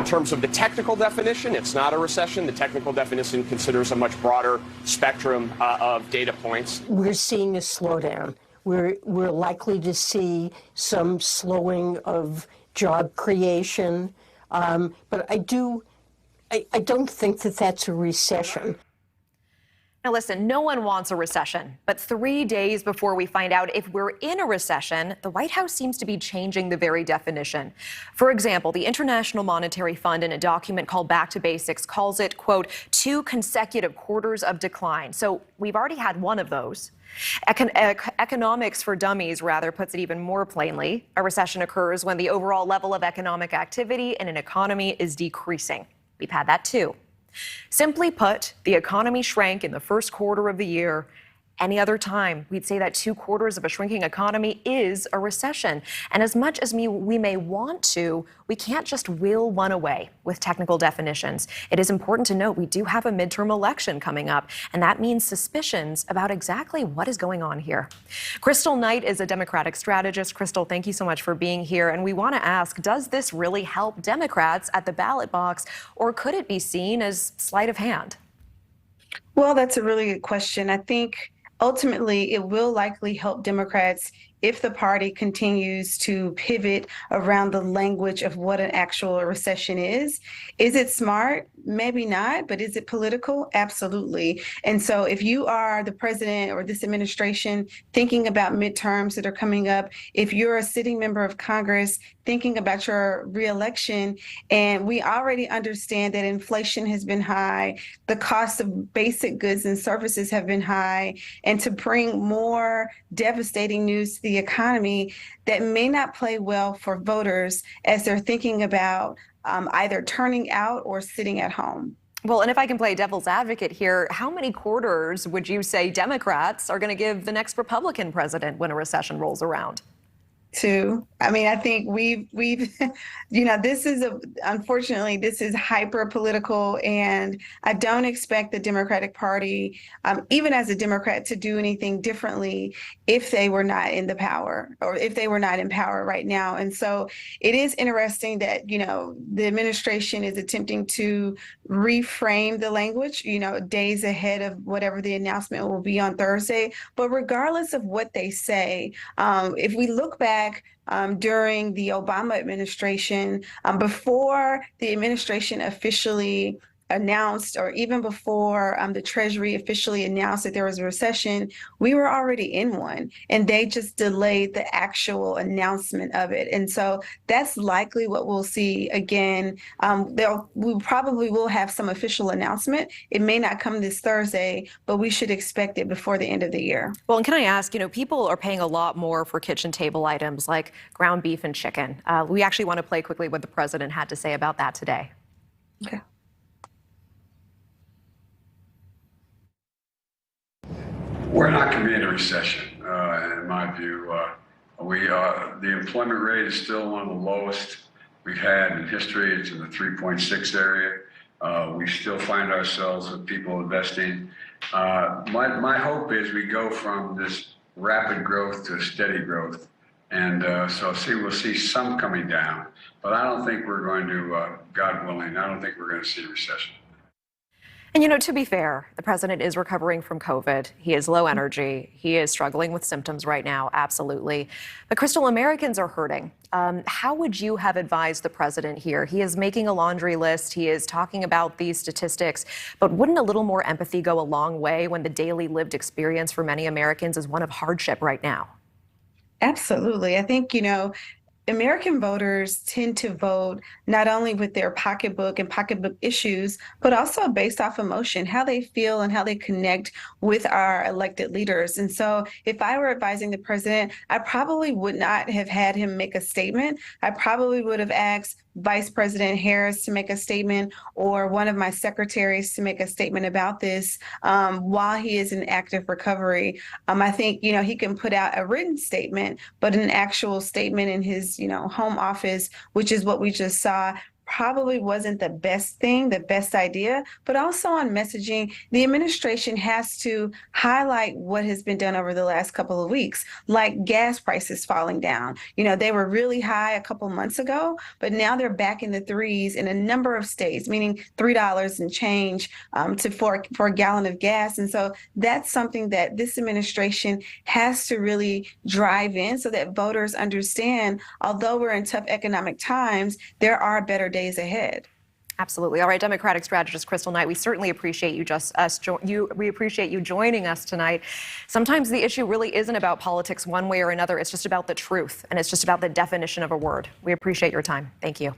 In terms of the technical definition, it's not a recession. The technical definition considers a much broader spectrum of data points. We're seeing a slowdown. We're likely to see some slowing of job creation, but I don't think that that's a recession. Now listen, no one wants a recession, but 3 days before we find out if we're in a recession, the White House seems to be changing the very definition. For example, the International Monetary Fund in a document called Back to Basics calls it, quote, 2 consecutive quarters of decline. So we've already had one of those. Economics for Dummies, rather, puts it even more plainly. A recession occurs when the overall level of economic activity in an economy is decreasing. We've had that too. Simply put, the economy shrank in the first quarter of the year. Any other time, we'd say that 2 quarters of a shrinking economy is a recession. And as much as we may want to, we can't just will one away with technical definitions. It is important to note we do have a midterm election coming up, and that means suspicions about exactly what is going on here. Crystal Knight is a Democratic strategist. Crystal, thank you so much for being here. And we want to ask, does this really help Democrats at the ballot box, or could it be seen as sleight of hand? Well, that's a really good question. I think ultimately, it will likely help Democrats if the party continues to pivot around the language of what an actual recession is. Is it smart? Maybe not, but is it political? Absolutely. And so if you are the president or this administration thinking about midterms that are coming up, if you're a sitting member of Congress thinking about your reelection, and we already understand that inflation has been high, the cost of basic goods and services have been high, and to bring more devastating news to the economy that may not play well for voters as they're thinking about either turning out or sitting at home. Well, and if I can play devil's advocate here, how many quarters would you say Democrats are going to give the next Republican president when a recession rolls around? 2. I mean, I think we've this is unfortunately, this is hyper political, and I don't expect the Democratic Party, even as a Democrat, to do anything differently if they were not in the power, or if they were not in power right now. And so it is interesting that, the administration is attempting to reframe the language, days ahead of whatever the announcement will be on Thursday. But regardless of what they say, if we look back during the Obama administration, before the administration officially announced, or even before the Treasury officially announced that there was a recession, we were already in one, and they just delayed the actual announcement of it. And so that's likely what we'll see again. We probably will have some official announcement. It may not come this Thursday, but we should expect it before the end of the year. Well, and can I ask, people are paying a lot more for kitchen table items like ground beef and chicken. We actually want to play quickly what the president had to say about that today. Okay. We're not going to be in a recession, in my view. The employment rate is still one of the lowest we've had in history. It's in the 3.6 area. We still find ourselves with people investing. My hope is we go from this rapid growth to steady growth. And so we'll see some coming down. But I don't think we're going to, God willing, I don't think we're going to see a recession. And, to be fair, the president is recovering from COVID. He is low energy. He is struggling with symptoms right now, absolutely. But, Crystal, Americans are hurting. How would you have advised the president here? He is making a laundry list. He is talking about these statistics. But wouldn't a little more empathy go a long way when the daily lived experience for many Americans is one of hardship right now? Absolutely. I think, American voters tend to vote not only with their pocketbook and pocketbook issues, but also based off emotion, how they feel and how they connect with our elected leaders. And so if I were advising the president, I probably would not have had him make a statement. I probably would have asked Vice President Harris to make a statement, or one of my secretaries to make a statement about this while he is in active recovery. I think, he can put out a written statement, but an actual statement in his, home office, which is what we just saw, probably wasn't the best thing, the best idea, but also on messaging, the administration has to highlight what has been done over the last couple of weeks, like gas prices falling down. You know, they were really high a couple months ago, but now they're back in the threes in a number of states, meaning $3 and change for a gallon of gas. And so that's something that this administration has to really drive in so that voters understand, although we're in tough economic times, there are better days ahead. Absolutely. All right, Democratic strategist Crystal Knight, we certainly appreciate we appreciate you joining us tonight. Sometimes the issue really isn't about politics one way or another. It's just about the truth, and it's just about the definition of a word. We appreciate your time. Thank you.